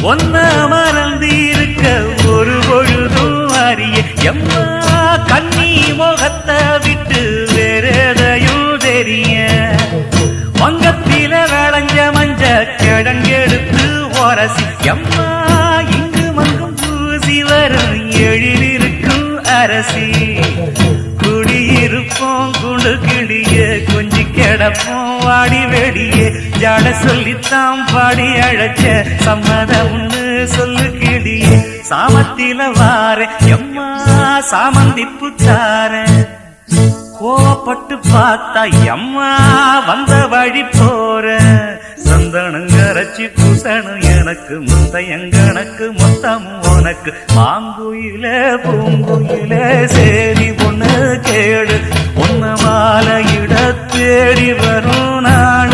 ஒன்ன மறந்து இருக்க ஒரு பொழுதும் அறிய எம்மா கண்ணி முகத்தை விட்டு வேறெதையும் தெரிய வங்கத்தில விளைஞ்ச மஞ்ச கிழங்கெடுத்து உரசி எம்மா இங்கு மங்கும் பூசி வரும் எழிலிருக்கும் அரசி குடியிருப்போம் குண்டு கிளிய கொஞ்சி கிடப்போம் வாடி வெடியே ஜாட சொல்லித்தான் பாடி அழைச்ச சம்மதம்னு சொல்லு கிளியே சாமத்தில வார எம்மா சாமந்தி புத்தார கோவப்பட்டு பார்த்தா எம்மா வந்த வழி போற சந்தனங்கரைச்சி பூசணும் எனக்கு முத்தையங்கணக்கு மொத்தம் உனக்கு மாங்குயில பூங்குயில சேரி பொண்ணு கேடு பொண்ணு மாலையிட தேடி வரும் நான்